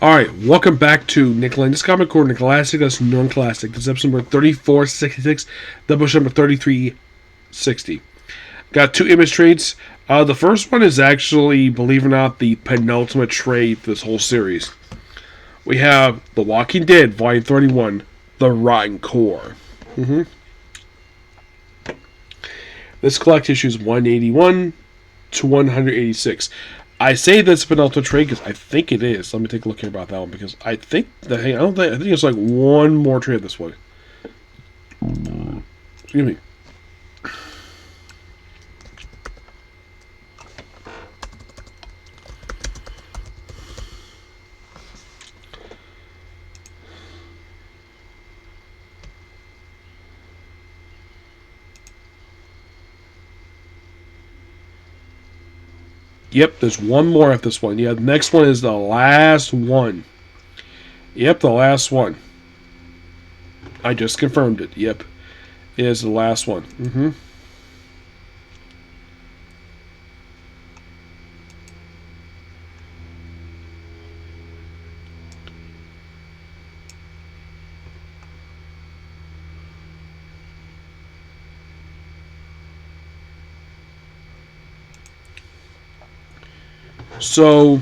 Alright, welcome back to Nick Lenz Comic Corner, Classic, that's non-classic. This is episode number 3466, Doubleshot number 3360. Got two image trades. The first one is actually, believe it or not, the penultimate trade for this whole series. We have The Walking Dead, Volume 31, The Rotten Core. This collects issues 181 to 186. I say that's a penultimate trade because I think it is. Let me take a look here about that one because I think that I think it's like one more trade of this one. Excuse me. Yep, there's one more of this one. Yeah, the next one is the last one. Yep, the last one. I just confirmed it. Yep, it is the last one. So,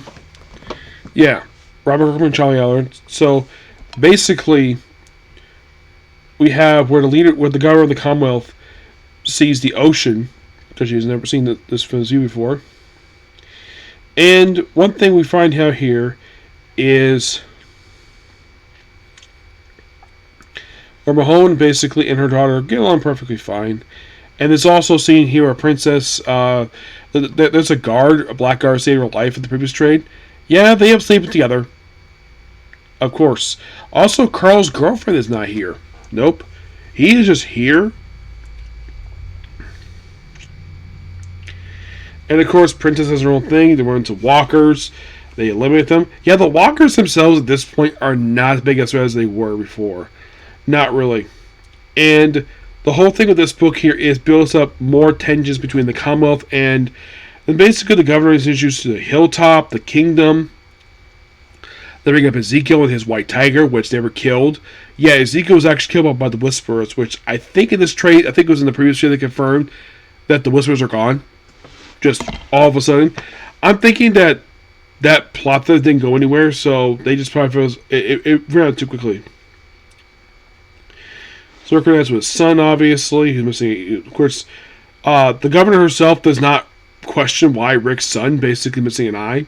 yeah, Robert Kirkman and Charlie Allen. So, basically, we have where the governor of the Commonwealth sees the ocean because she's never seen this from the zoo before. And one thing we find out here is where Mahone basically and her daughter get along perfectly fine. And there's also seen here a princess. There's a black guard saved her life in the previous trade. Yeah, they have sleeping together. Of course. Also, Carl's girlfriend is not here. Nope. He is just here. And of course, Princess has her own thing. They run into walkers. They eliminate them. Yeah, the walkers themselves at this point are not as big as they were before. Not really. And the whole thing with this book here is builds up more tensions between the Commonwealth and basically the governor is introduced to the hilltop, the kingdom. They bring up Ezekiel and his white tiger, which they were killed. Yeah, Ezekiel was actually killed by the Whisperers, which I think in this trade, I think it was in the previous trade they confirmed that the Whisperers are gone. Just all of a sudden. I'm thinking that plot didn't go anywhere, so they just probably felt it ran out too quickly. So we're connected with his son, obviously. He's missing, of course. The governor herself does not question why Rick's son basically missing an eye.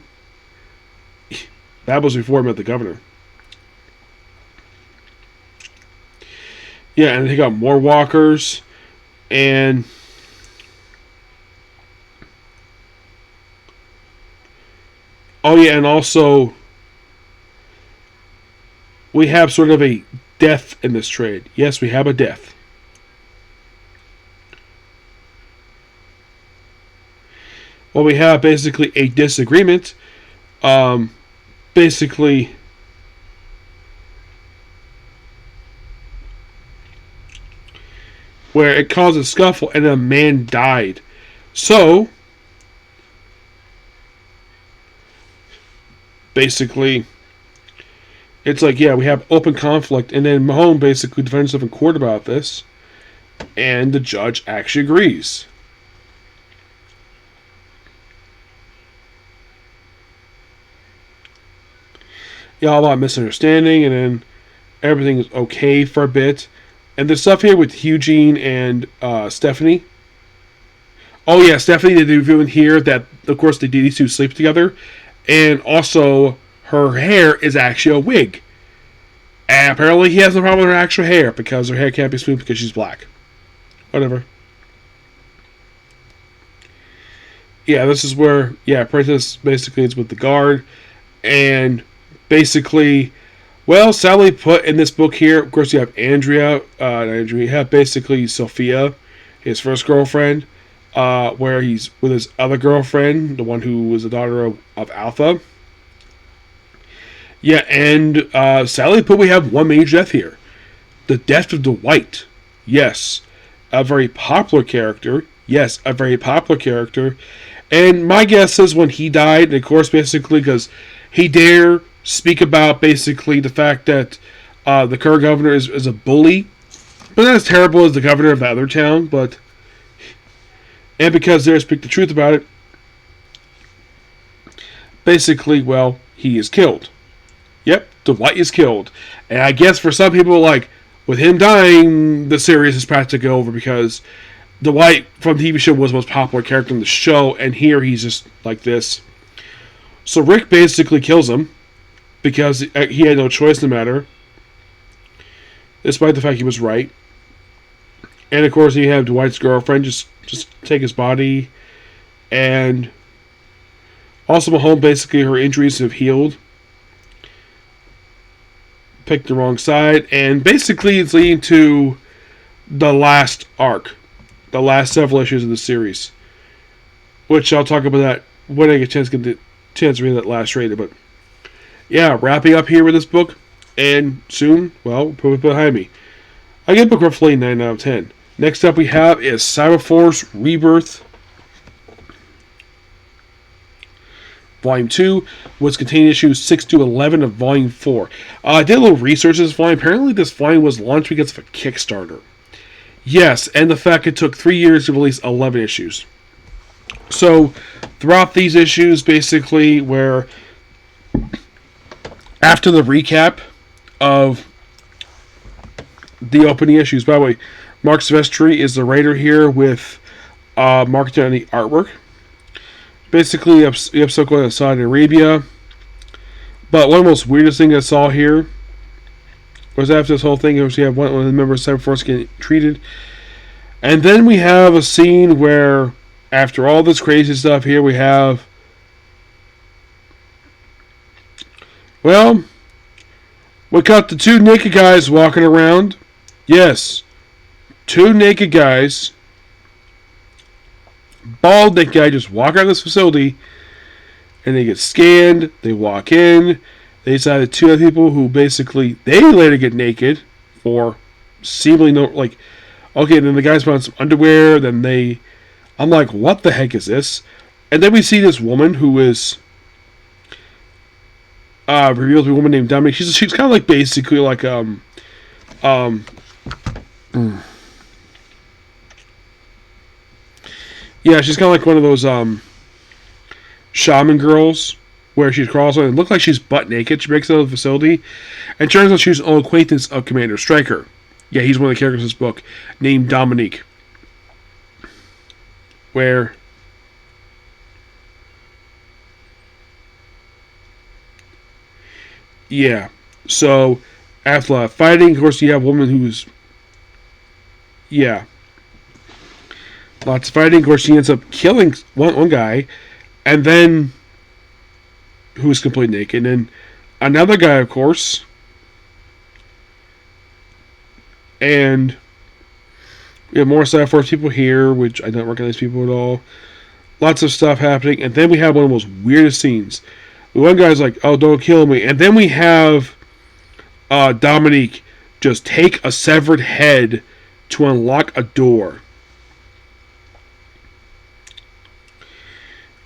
That was before he met the governor. Yeah, and they got more walkers. And oh yeah, and also we have sort of a death in this trade. Yes, we have a death. Well, we have basically a disagreement. Basically, where it caused a scuffle and a man died. So, basically, it's like, yeah, we have open conflict, and then Mahone basically defends himself in court about this, and the judge actually agrees. Yeah, all about misunderstanding, and then everything is okay for a bit. And there's stuff here with Eugene and Stephanie. Oh yeah, Stephanie did reveal in here that, of course, these two sleep together, and also her hair is actually a wig. And apparently he has no problem with her actual hair because her hair can't be smooth because she's black. Whatever. Yeah, this is where, yeah, Princess basically is with the guard. And basically, well, sadly put in this book here, of course you have Andrea. You have basically Sophia, his first girlfriend, where he's with his other girlfriend, the one who was the daughter of Alpha. Yeah, and sadly put, we have one major death here. The death of Dwight. Yes, a very popular character. Yes, a very popular character. And my guess is when he died, and of course, basically, because he dare speak about basically the fact that the current governor is a bully, but not as terrible as the governor of the other town, but. And because they speak the truth about it, basically, well, he is killed. Yep, Dwight is killed. And I guess for some people, like, with him dying, the series is practically over because Dwight from the TV show was the most popular character in the show, and here he's just like this. So Rick basically kills him because he had no choice in the matter, despite the fact he was right. And of course, you have Dwight's girlfriend just take his body, and also Mahone, basically her injuries have healed. Picked the wrong side, and basically it's leading to the last arc, the last several issues of the series, which I'll talk about that when I get a chance to read that last rated. But yeah, wrapping up here with this book, and soon, well, put it behind me. I give the book roughly 9 out of 10. Next up we have is Cyberforce Rebirth Volume 2, which contained issues 6 to 11 of Volume 4. I did a little research on this volume. Apparently this volume was launched because of a Kickstarter. Yes, and the fact it took 3 years to release 11 issues. So, throughout these issues, basically, where after the recap of the opening issues, by the way, Mark Silvestri is the writer here with Mark doing the artwork. Basically, the episode going to Saudi Arabia. But one of the most weirdest things I saw here was after this whole thing, we have one of the members of Cyberforce getting treated. And then we have a scene where, after all this crazy stuff here, we have, well, we got the 2 naked guys walking around. Yes, 2 naked guys. Bald naked guy just walk out of this facility, and they get scanned. They walk in. They decide 2 other people who basically they later get naked for seemingly no, like, okay. Then the guys put on some underwear. Then I'm like, what the heck is this? And then we see this woman who is revealed to be a woman named Dominique. She's kind of like basically like yeah, she's kind of like one of those shaman girls where she crawls on and looks like she's butt naked. She breaks out of the facility, and turns out she's an old acquaintance of Commander Stryker. Yeah, he's one of the characters in this book, named Dominique. Where yeah, so after fighting, of course, you have a woman who's lots of fighting. Of course, she ends up killing one guy, and then who's completely naked, and then another guy, of course, and we have more Cyberforce people here, which I don't recognize people at all. Lots of stuff happening, and then we have one of the most weirdest scenes. The one guy's like, "Oh, don't kill me," and then we have Dominique just take a severed head to unlock a door.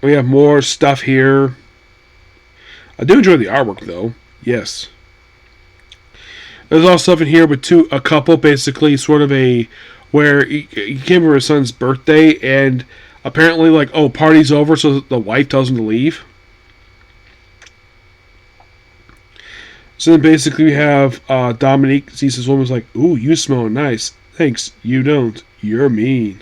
We have more stuff here. I do enjoy the artwork, though. Yes. There's also stuff in here with a couple, basically, sort of where he came for his son's birthday, and apparently, like, oh, party's over, so the wife tells him to leave. So then basically we have Dominique sees this woman's like, "Ooh, you smell nice. Thanks, you don't. You're mean."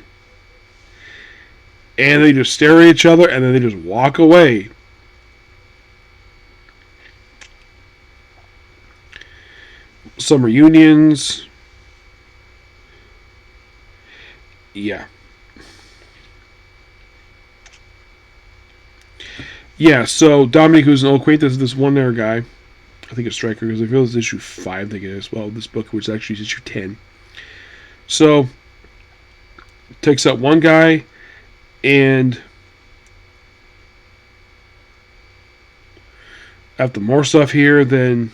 And they just stare at each other, and then they just walk away. Some reunions. Yeah. Yeah, so Dominic, who's an old acquaintance of this one there guy, I think it's Stryker, because I feel it's issue 5, I think it is. Well, this book, which actually is issue 10. So, takes out one guy, and after more stuff here, then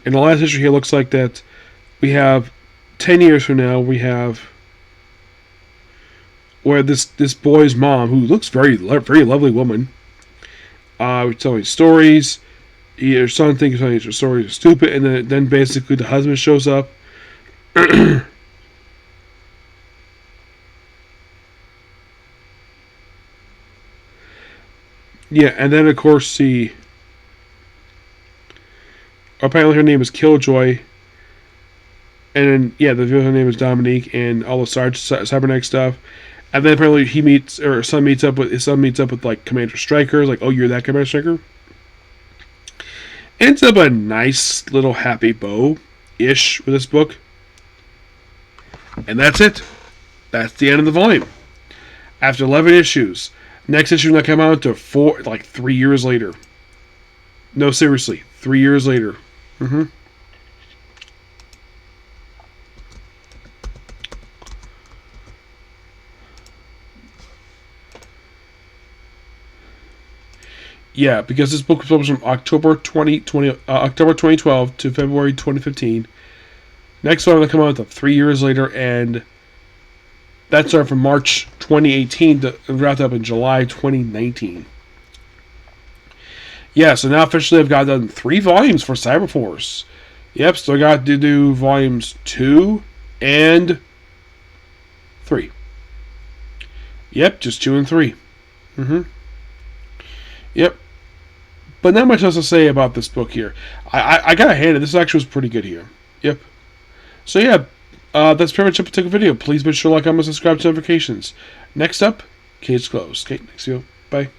in the last issue here, looks like that we have 10 years from now, we have where this boy's mom, who looks very lovely woman, would tell me stories. Her son thinks her stories are stupid, and then basically the husband shows up. Yeah, and then of course apparently her name is Killjoy, and then yeah, the villain name is Dominique, and all the cybernetic stuff. And then apparently his son meets up with like Commander Stryker. Like, oh, you're that Commander Stryker. Ends up a nice little happy bow ish with this book, and that's it. That's the end of the volume. After 11 issues, next issue will come out to 3 years later. No, seriously, 3 years later. Yeah, because this book was published from October 2012 to February 2015. Next one will come out 3 years later, and that started from March 2018 to wrapped up in July 2019. Yeah, so now officially I've got done 3 volumes for Cyberforce. Yep, so I got to do volumes 2 and 3. Yep, just 2 and 3. Yep. But not much else to say about this book here. I gotta hand it. This actually was pretty good here. Yep. So yeah, that's pretty much it for the video. Please be sure to like, comment, subscribe to notifications. Next up, Cage Closed. Okay, next video. Bye.